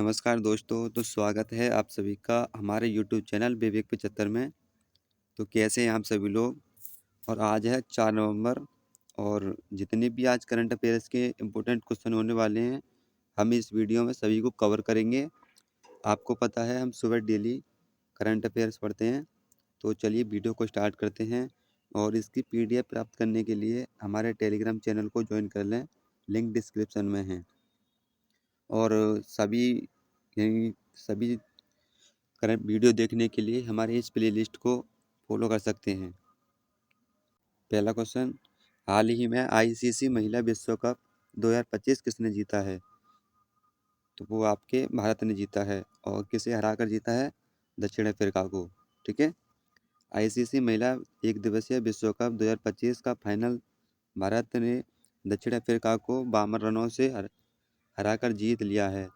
नमस्कार दोस्तों, तो स्वागत है आप सभी का हमारे यूट्यूब चैनल विवेक 75 में। तो कैसे हैं आप सभी लोग। और आज है 4 नवंबर और जितने भी आज करंट अफेयर्स के इम्पोर्टेंट क्वेश्चन होने वाले हैं, हम इस वीडियो में सभी को कवर करेंगे। आपको पता है हम सुबह डेली करंट अफेयर्स पढ़ते हैं। तो चलिए वीडियो को स्टार्ट करते हैं और इसकी PDF प्राप्त करने के लिए हमारे टेलीग्राम चैनल को ज्वाइन कर लें, लिंक डिस्क्रिप्शन में है। और सभी करंट वीडियो देखने के लिए हमारे इस प्लेलिस्ट को फॉलो कर सकते हैं। पहला क्वेश्चन, हाल ही में ICC महिला विश्व कप 2025 किसने जीता है? तो वो आपके भारत ने जीता है। और किसे हराकर जीता है? दक्षिण अफ्रीका को। ठीक है। ICC महिला एक दिवसीय विश्व कप 2025 का फाइनल भारत ने दक्षिण अफ्रीका को 52 रनों से हराकर जीत लिया है,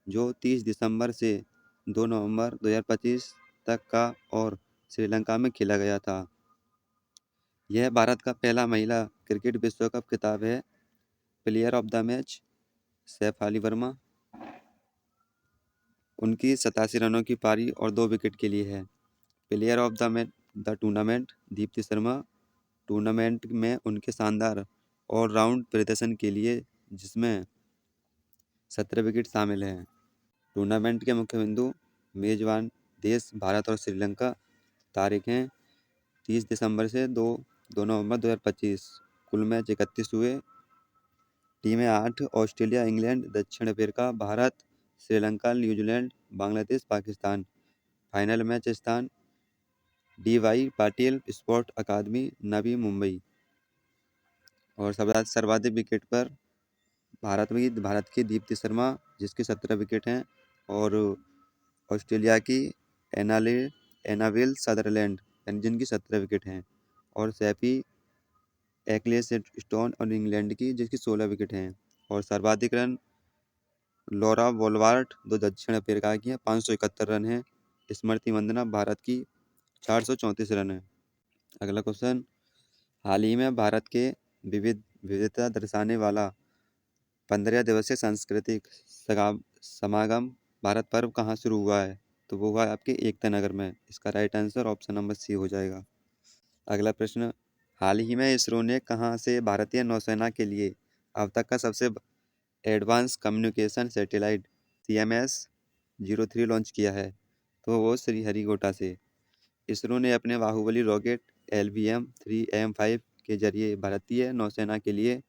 जो 30 दिसंबर से 2 नवंबर 2025 तक का और श्रीलंका में खेला गया था। यह भारत का पहला महिला क्रिकेट विश्व कप खिताब है। Player of the match Saif Ali Verma. उनकी 87 रनों की पारी और 2 विकेट के लिए है। Player of the tournament Deepti Sharma. Tournament में उनके शानदार ऑलराउंड प्रदर्शन के लिए, जिसमें 17 विकेट शामिल हैं। टूर्नामेंट के मुख्य बिंदु, मेजबान देश भारत और श्रीलंका। तारीखें 30 दिसंबर से 2 नवंबर 2025। कुल मैच 31 हुए। टीमें 8, ऑस्ट्रेलिया, इंग्लैंड, दक्षिण Africa, Bharat, Sri Lanka, New Zealand, Bangladesh, Pakistan. Final match स्थान DY पाटिल स्पोर्ट अकादमी, नवी मुंबई। और सर्वाधिक विकेट पर भारत की दीप्ति शर्मा, जिसके 17 विकेट हैं। और ऑस्ट्रेलिया की एनाविल सदरलैंड, जिनकी 17 विकेट हैं। और सैफी एक्लेस स्टोन और इंग्लैंड की, जिसकी 16 विकेट हैं। और सर्वाधिक रन लॉरा वोलवार्ट, जो दक्षिण अफ्रीका की हैं, 571 रन हैं। स्मृति मंदना भारत की 434 रन है। अगला क्वेश्चन, हाल ही में भारत के विविधता दर्शाने वाला 15 दिवसीय सांस्कृतिक समागम भारत पर्व कहाँ शुरू हुआ है? तो वो हुआ है आपके एकता नगर में। इसका right answer option number C हो जाएगा। अगला प्रश्न, हाल ही में इसरो ने कहाँ से भारतीय नौसेना के लिए अब तक का सबसे advance communication satellite CMS-03 launch किया है? तो वो श्रीहरिकोटा से। इसरो ने अपने बाहुबली रॉकेट LVM-3AM5 के जरिए भारतीय नौसेना के लिए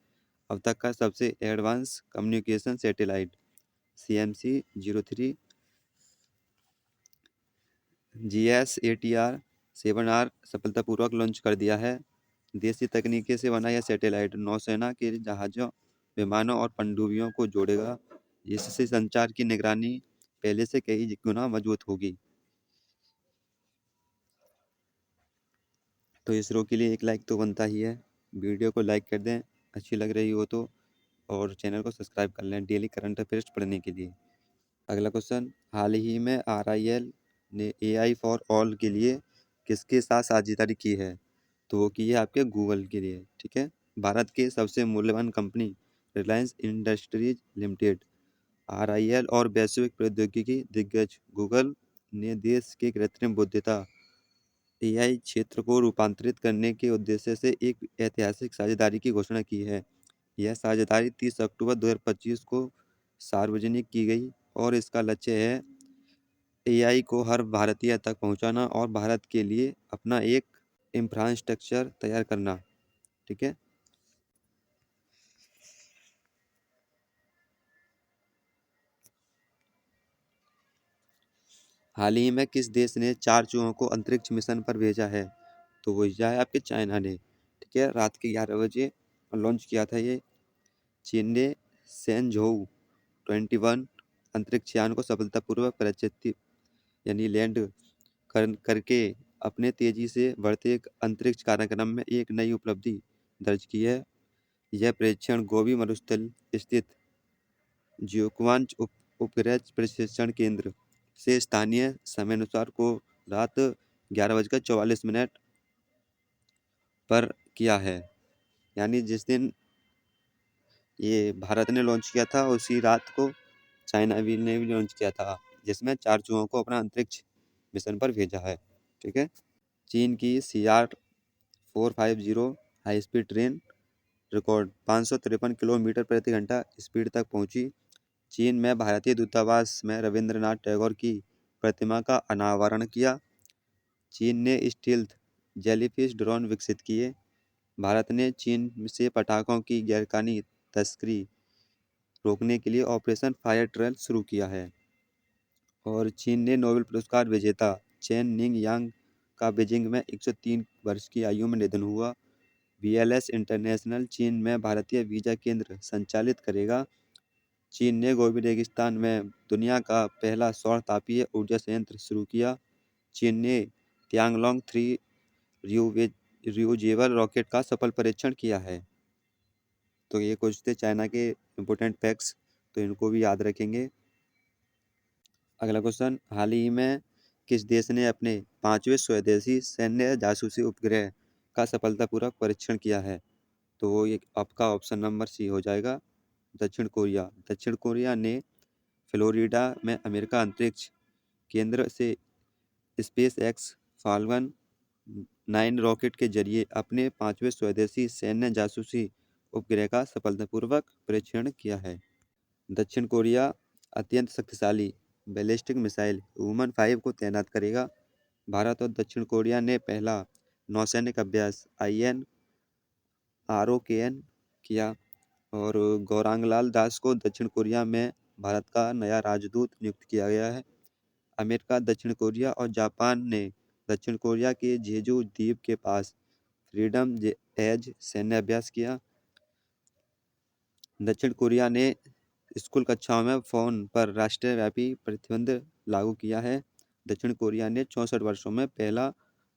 अब तक का सबसे advance communication satellite CMC-03 GSATR-7R सफलतापूर्वक लॉन्च कर दिया है। देसी तकनीकी से बना यह सैटेलाइट नौसेना के जहाज़ों, विमानों और पनडुब्बियों को जोड़ेगा, जिससे संचार की निगरानी पहले से कई गुना मजबूत होगी। तो इसरो के लिए एक लाइक तो बनता ही है। वीडियो को लाइक कर दें अच्छी लग रही हो तो, और चैनल को सब्सक्राइब कर लें डेली करंट अफेयर्स पढ़ने के लिए। अगला क्वेश्चन, हाल ही में RIL ने AI फॉर ऑल के लिए किसके साथ साझेदारी की है? तो वो की है आपके गूगल के लिए। ठीक है। भारत के सबसे मूल्यवान company Reliance industries limited, RIL और वैश्विक प्रौद्योगिकी दिग्गज गूगल ने देश के कृत्रिम बुद्धिमत्ता AI क्षेत्र को रूपांतरित करने के उद्देश्य से एक ऐतिहासिक साझेदारी की घोषणा की है। यह साझेदारी 30 अक्टूबर 2025 को सार्वजनिक की गई और इसका लक्ष्य है AI को हर भारतीय तक पहुंचाना और भारत के लिए अपना एक इंफ्रास्ट्रक्चर तैयार करना। ठीक है। हाल ही में किस देश ने 4 चूहों को अंतरिक्ष मिशन पर भेजा है? तो वो भेजा है आपके चाइना ने। ठीक है। रात के 11 बजे लॉन्च किया था ये। चीन ने सेंझोउ 21 अंतरिक्ष यान को सफलतापूर्वक प्रक्षेपित यानी लैंड करके अपने तेजी से बढ़ते अंतरिक्ष कार्यक्रम में एक नई उपलब्धि दर्ज की है। यह परीक्षण गोबी मरुस्थल स्थित जियोक्वांच उपग्रह प्रशिक्षण केंद्र से स्थानीय समयानुसार को रात 11:44 पर किया है। यानी जिस दिन ये भारत ने लॉन्च किया था उसी रात को चाइना भी ने भी लॉन्च किया था, जिसमें 4 चूहों को अपना अंतरिक्ष मिशन पर भेजा है। ठीक है। चीन की CR-450 high speed train record 553 kilometre प्रति घंटा स्पीड तक पहुंची। चीन में भारतीय दूतावास में रविंद्रनाथ टैगोर की प्रतिमा का अनावरण किया। चीन ने स्टील्थ जेलीफिश ड्रोन विकसित किए। भारत ने चीन से पटाखों की गैरकानूनी तस्करी रोकने के लिए ऑपरेशन फायर ट्रेल शुरू किया है। और चीन ने नोबेल पुरस्कार विजेता चेन निंग यांग का बीजिंग में 103 वर्ष की आयु में निधन हुआ। VLS इंटरनेशनल चीन में भारतीय वीजा केंद्र संचालित करेगा। चीन ने गोबी रेगिस्तान में दुनिया का पहला सौर तापीय ऊर्जा संयंत्र शुरू किया। चीन ने तियांगलोंग 3 रियूजेबल रॉकेट का सफल परीक्षण किया है। तो ये कुछ थे चाइना के इम्पोर्टेंट फैक्ट्स, तो इनको भी याद रखेंगे। अगला क्वेश्चन, हाल ही में किस देश ने अपने 5वें स्वदेशी सैन्य जासूसी उपग्रह का सफलतापूर्वक परीक्षण किया है? तो वो ये आपका ऑप्शन नंबर सी हो जाएगा, दक्षिण कोरिया। दक्षिण कोरिया ने फ्लोरिडा में अमेरिका अंतरिक्ष केंद्र से स्पेस एक्स फाल्कन 9 रॉकेट के जरिए अपने 5वें स्वदेशी सैन्य जासूसी उपग्रह का सफलतापूर्वक परीक्षण किया है। दक्षिण कोरिया अत्यंत शक्तिशाली बैलिस्टिक मिसाइल वुमन 5 को तैनात करेगा। भारत और दक्षिण कोरिया ने पहला नौसैनिक अभ्यास INROKN किया। और गौरांगलाल दास को दक्षिण कोरिया में भारत का नया राजदूत नियुक्त किया गया है। अमेरिका, दक्षिण कोरिया और जापान ने दक्षिण कोरिया के जेजू द्वीप के पास फ्रीडम एज सैन्य अभ्यास किया। दक्षिण कोरिया ने स्कूल कक्षाओं में फ़ोन पर राष्ट्रव्यापी प्रतिबंध लागू किया है। दक्षिण कोरिया ने 64 वर्षों में पहला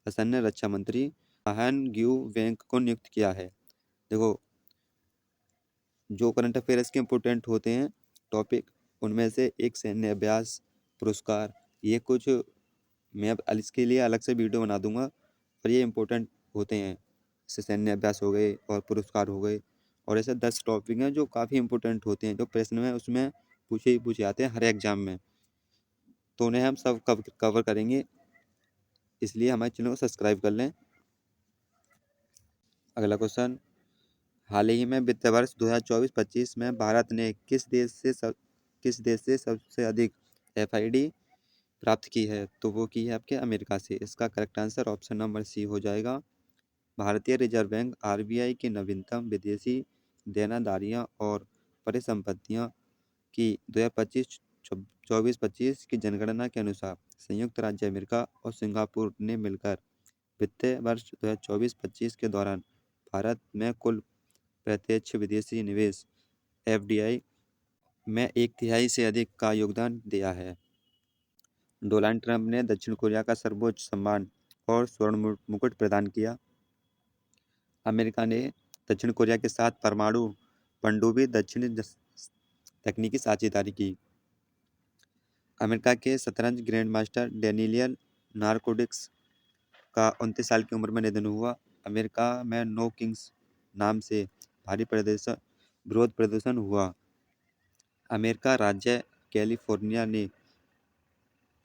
असैन्य रक्षा मंत्री हान ग्यू वेंग को नियुक्त किया है। देखो, जो करंट अफेयर्स के इम्पोर्टेंट होते हैं टॉपिक, उनमें से एक सैन्य अभ्यास पुरस्कार, ये कुछ मैं अब इसके लिए अलग से वीडियो बना दूंगा, और ये इम्पोर्टेंट होते हैं। जैसे सैन्य अभ्यास हो गए और पुरस्कार हो गए, और ऐसे 10 टॉपिक हैं जो काफ़ी इम्पोर्टेंट होते हैं, जो प्रश्न में उसमें पूछे ही पूछे आते हैं हर एग्जाम में। तो उन्हें हम सब कवर करेंगे, इसलिए हमारे चैनल को सब्सक्राइब कर लें। अगला क्वेश्चन, हाल ही में वित्त वर्ष 2024-25 में भारत ने किस देश से सबसे अधिक FID प्राप्त की है? तो वो की है आपके अमेरिका से। इसका correct answer option number C हो जाएगा। भारतीय रिजर्व बैंक RBI की नवीनतम विदेशी देनादारियां और परिसंपत्तियां की 2025-24-25 की जनगणना के अनुसार संयुक्त राज्य अमेरिका और सिंगापुर ने मिलकर वित्तीय वर्ष 2024-25 के दौरान भारत में कुल प्रत्यक्ष विदेशी निवेश FDI में 1/3 से अधिक का योगदान दिया है। डोनाल्ड ट्रंप ने दक्षिण कोरिया का सर्वोच्च सम्मान और स्वर्ण मुकुट प्रदान किया। अमेरिका ने दक्षिण कोरिया के साथ परमाणु पनडुब्बी दक्षिणी तकनीकी साझेदारी की। अमेरिका के शतरंज ग्रैंड मास्टर डेनियल नार्कोडिक्स का 29 साल की उम्र में निधन हुआ। अमेरिका में नो किंग्स नाम से भारी विरोध प्रदर्शन हुआ। अमेरिका राज्य कैलिफोर्निया ने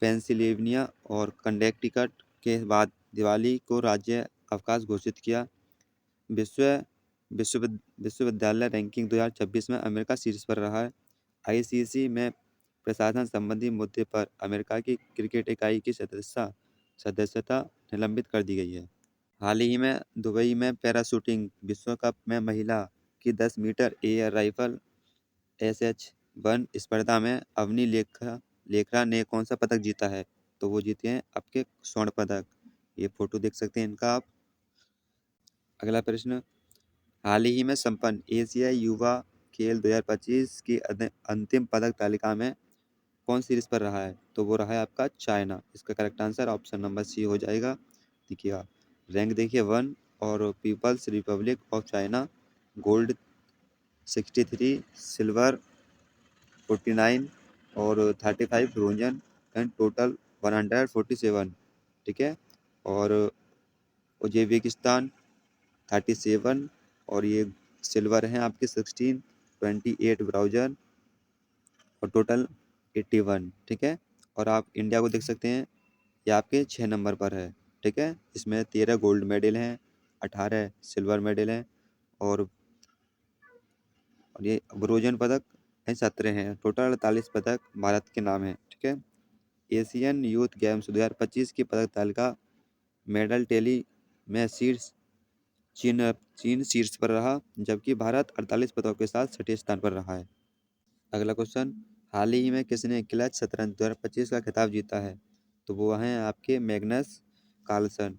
पेंसिल्वेनिया और कनेक्टिकट के बाद दिवाली को राज्य अवकाश घोषित किया। विश्वविद्यालय रैंकिंग 2026 में अमेरिका शीर्ष पर रहा है। ICC में प्रशासन संबंधी मुद्दे पर अमेरिका की क्रिकेट इकाई की सदस्यता निलंबित कर दी गई है। हाल ही में दुबई में पैराशूटिंग विश्व कप में महिला की 10 मीटर एयर राइफल SH1 स्पर्धा में अवनी लेखरा ने कौन सा पदक जीता है? तो वो जीते हैं आपके स्वर्ण पदक। ये फोटो देख सकते हैं इनका आप। अगला प्रश्न, हाल ही में संपन्न एशियाई युवा खेल 2025 की अंतिम पदक तालिका में कौन शीर्ष पर रहा है? तो वो रहा है आपका चाइना। इसका correct answer option number C हो जाएगा। देखिए रैंक देखिए 1, और People's Republic of China gold 63, silver 49 और 35 ब्रोंजन एंड टोटल 147। ठीक है। और उज्बेकिस्तान 37, और ये सिल्वर हैं आपके 16, 28 ब्राउजर और टोटल 81, ठीक है। और आप इंडिया को देख सकते हैं, ये आपके 6 नंबर पर है, ठीक है। इसमें 13 गोल्ड मेडल हैं, 18 सिल्वर मेडल हैं और ये ब्रोंज पदक हैं 17 हैं। टोटल 48 पदक भारत के नाम हैं, ठीक है। एशियन यूथ गेम्स 2025 की पदक तालिका मेडल टैली में चीन शीर्ष पर रहा, जबकि भारत 48 पदकों के साथ 6ठे स्थान पर रहा है। अगला क्वेश्चन, हाल ही में किसने क्लच शतरंज 2025 का खिताब जीता है? तो वो हैं आपके मैग्नस कार्लसन।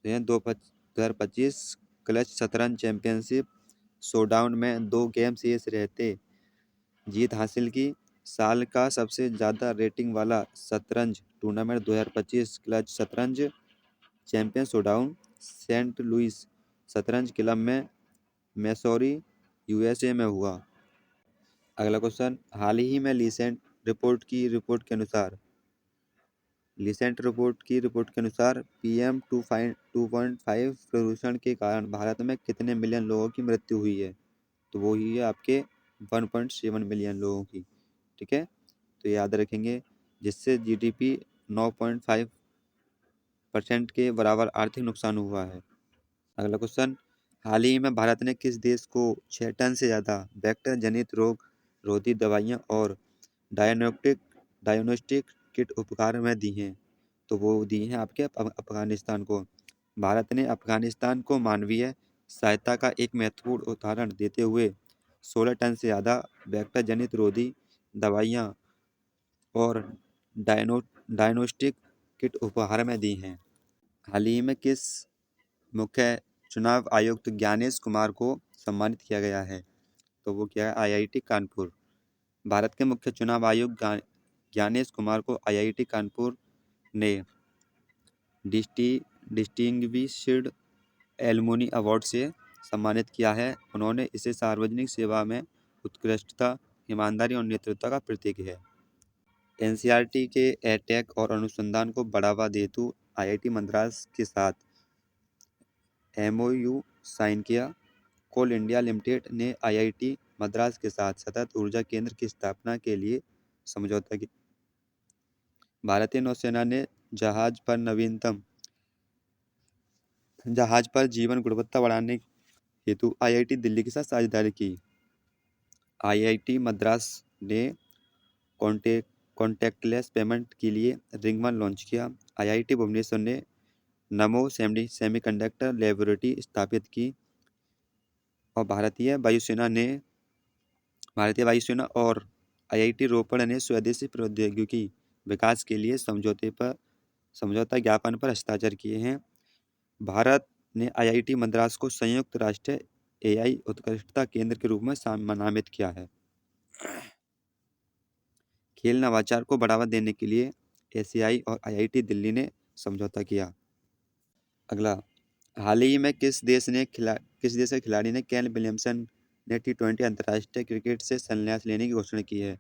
2025 क्लच शतरंज चैंपियनशिप शोडाउन में 2 गेम शेष रहते जीत हासिल की। साल का सबसे ज़्यादा रेटिंग वाला शतरंज टूर्नामेंट 2025 क्लच शतरंज चैंपियन शोडाउन सेंट लुइस शतरंज क्लब में मैसूरी यूएसए में हुआ। अगला क्वेश्चन, हाल ही में रिपोर्ट के अनुसार पीएम 2.5 प्रदूषण के कारण भारत में कितने मिलियन लोगों की मृत्यु हुई है? तो वो ही है आपके 1.7 मिलियन लोगों की, ठीक है। तो याद रखेंगे, जिससे जीडीपी 9.5% के बराबर आर्थिक नुकसान हुआ है। अगला क्वेश्चन, हाल ही में भारत ने किस देश को 6 टन से ज़्यादा वेक्टर जनित रोग रोधी दवाइयाँ और डायग्नोस्टिक किट उपहार में दी हैं? तो वो दी हैं आपके अफगानिस्तान को। भारत ने अफगानिस्तान को मानवीय सहायता का एक महत्वपूर्ण उदाहरण देते हुए 16 टन से ज़्यादा वेक्टर जनित रोधी दवाइयाँ और डायग्नोस्टिक किट उपहार में दी हैं। हाल ही में किस मुख्य चुनाव आयुक्त ज्ञानेश कुमार को सम्मानित किया गया है? तो वो क्या है? आईआईटी कानपुर। भारत के मुख्य चुनाव आयुक्त ज्ञानेश कुमार को आईआईटी कानपुर ने डिस्टिंग्विश्ड एलुमनी अवार्ड से सम्मानित किया है। उन्होंने इसे सार्वजनिक सेवा में उत्कृष्टता, ईमानदारी और नेतृत्व का प्रतीक है। एनसीईआरटी के एटेक और अनुसंधान को बढ़ावा देते हेतु आईआईटी मद्रास के साथ एमओयू साइन किया। कोल इंडिया लिमिटेड ने आईआईटी मद्रास के साथ सतत ऊर्जा केंद्र की स्थापना के लिए समझौता किया। भारतीय नौसेना ने जहाज पर जीवन गुणवत्ता बढ़ाने हेतु आईआईटी दिल्ली के साथ साझेदारी की। आईआईटी मद्रास ने कॉन्टैक्टलेस पेमेंट के लिए रिंग वन लॉन्च किया। आईआईटी भुवनेश्वर ने नमो सेमीकंडक्टर लैबोरेटरी स्थापित की। और भारतीय वायुसेना और आईआईटी रोपड़ ने स्वदेशी प्रौद्योगिकी विकास के लिए समझौता ज्ञापन पर हस्ताक्षर किए हैं। भारत ने आईआईटी मद्रास को संयुक्त राष्ट्र एआई उत्कृष्टता केंद्र के रूप में नामित किया है। खेल नवाचार को बढ़ावा देने के लिए एसीआई और आईआईटी दिल्ली ने समझौता किया। अगला, हाल ही में किस देश के खिलाड़ी ने केन विलियमसन ने T20 अंतर्राष्ट्रीय क्रिकेट से संन्यास लेने की घोषणा की है?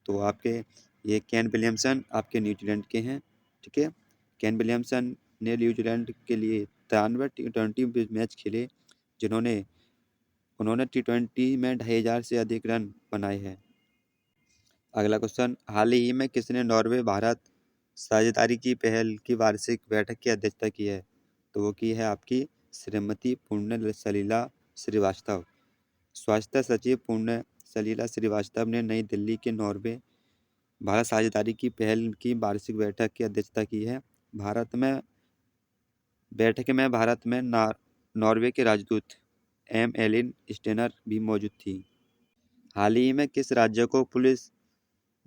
तो आपके ये केन विलियमसन आपके न्यूजीलैंड के हैं, ठीक है। केन विलियमसन ने न्यूजीलैंड के लिए 93 T20 मैच खेले, उन्होंने T20 में 2500 से अधिक रन बनाए हैं। अगला क्वेश्चन, हाल ही में किसने नॉर्वे भारत साझेदारी की पहल की वार्षिक बैठक की अध्यक्षता की है? तो वो की है आपकी श्रीमती पुण्य सलीला श्रीवास्तव। स्वास्थ्य सचिव पुण्य सलीला श्रीवास्तव ने नई दिल्ली के नॉर्वे भारत साझेदारी की पहल की वार्षिक बैठक की अध्यक्षता की है। बैठक में भारत में नॉर्वे के राजदूत एलिन स्टेनर भी मौजूद थी। हाल ही में किस राज्य को पुलिस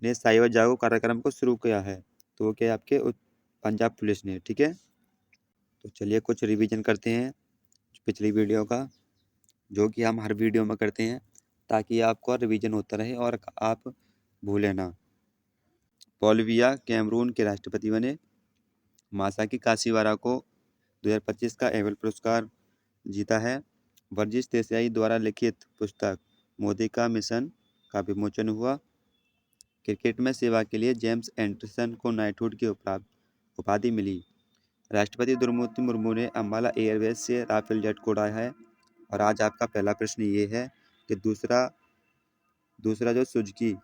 ने साइबर जागरूक कार्यक्रम को शुरू किया है? तो वो क्या आपके पंजाब पुलिस ने, ठीक है। तो चलिए कुछ रिवीजन करते हैं पिछली वीडियो का, जो कि हम हर वीडियो में करते हैं ताकि आपको रिवीजन होता रहे और आप भूलें ना। पॉल बिया कैमरून के राष्ट्रपति बने। मासाकी काशीवारा को 2025 का एबल पुरस्कार जीता है। वर्जिश देसाई द्वारा लिखित पुस्तक मोदी का मिशन का विमोचन हुआ। क्रिकेट में सेवा के लिए जेम्स एंडरसन को नाइटहुड की उपाधि मिली। राष्ट्रपति द्रौपदी मुर्मू ने अम्बाला एयरवेज से राफेल जेट को उड़ाया है। और आज आपका पहला प्रश्न ये है कि दूसरा जो सुजुकी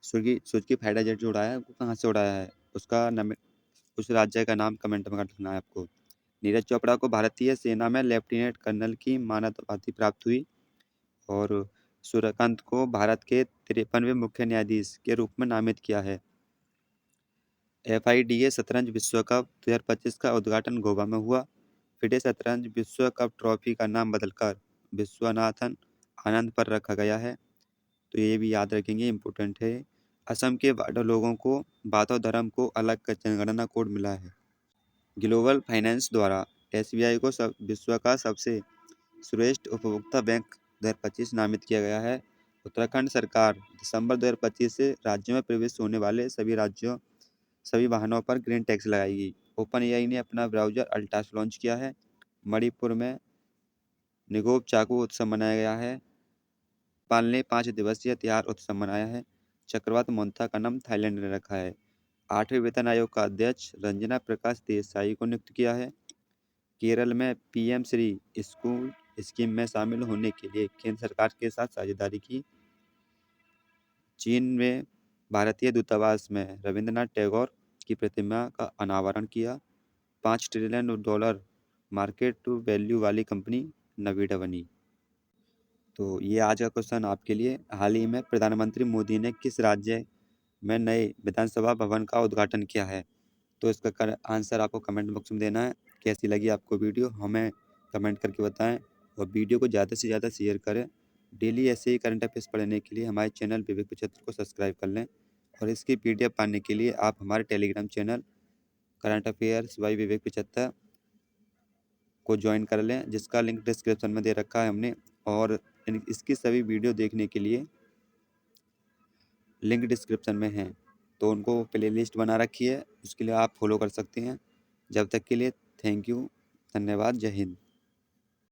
सुजुकी फाइटर जेट जो उड़ाया है वो कहाँ से उड़ाया है, उसका नाम, उस राज्य का नाम कमेंट में लिखना है आपको। नीरज चोपड़ा को भारतीय सेना में लेफ्टिनेंट कर्नल की मानद उपाधि प्राप्त हुई। और सूर्यकांत को भारत के 53वें मुख्य न्यायाधीश के रूप में नामित किया है। FIDA शतरंज विश्व कप 2025 का उद्घाटन गोवा में हुआ। FIDE शतरंज विश्व कप ट्रॉफी का नाम बदलकर विश्वनाथन आनंद पर रखा गया है, तो ये भी याद रखेंगे, इम्पोर्टेंट है। असम के बाडो लोगों को बाथो धर्म को अलग का जनगणना कोड मिला है। ग्लोबल फाइनेंस द्वारा SBI को विश्व का सबसे श्रेष्ठ उपभोक्ता बैंक 2025 नामित किया गया है। उत्तराखंड सरकार दिसंबर 2025 से राज्य में प्रवेश होने वाले सभी वाहनों पर ग्रीन टैक्स लगाएगी। ओपन एआई ने अपना ब्राउजर अल्टास लॉन्च किया है। मणिपुर में निगोब चाकू उत्सव मनाया गया है। नेपाल ने 5 दिवसीय तिहार उत्सव मनाया है। चक्रवात मोन्था का नाम थाईलैंड ने रखा है। 8वें वेतन आयोग का अध्यक्ष रंजना प्रकाश देसाई को नियुक्त किया है। केरल में PM श्री स्कूल स्कीम में शामिल होने के लिए केंद्र सरकार के साथ साझेदारी की। चीन में भारतीय दूतावास में रविंद्रनाथ टैगोर की प्रतिमा का अनावरण किया। $5 ट्रिलियन मार्केट टू वैल्यू वाली कंपनी नवीडा बनी। तो ये आज का क्वेश्चन आपके लिए। हाल ही में प्रधानमंत्री मोदी ने किस राज्य में नए विधानसभा भवन का उद्घाटन किया है? तो इसका आंसर आपको कमेंट बॉक्स में देना है। कैसी लगी आपको वीडियो हमें कमेंट करके बताएं, और वीडियो को ज़्यादा से ज़्यादा शेयर करें। डेली ऐसे ही करंट अफेयर्स पढ़ने के लिए हमारे चैनल विवेक 75 को सब्सक्राइब कर लें, और इसकी PDF पाने के लिए आप हमारे Telegram channel current affairs by Vivek 75 को ज्वाइन कर लें, जिसका लिंक डिस्क्रिप्शन में दे रखा है हमने। और इसकी सभी वीडियो देखने के लिए लिंक डिस्क्रिप्शन में है, तो उनको प्लेलिस्ट बना रखी है, उसके लिए आप फॉलो कर सकते हैं। जब तक के लिए थैंक यू, धन्यवाद, जय हिंद।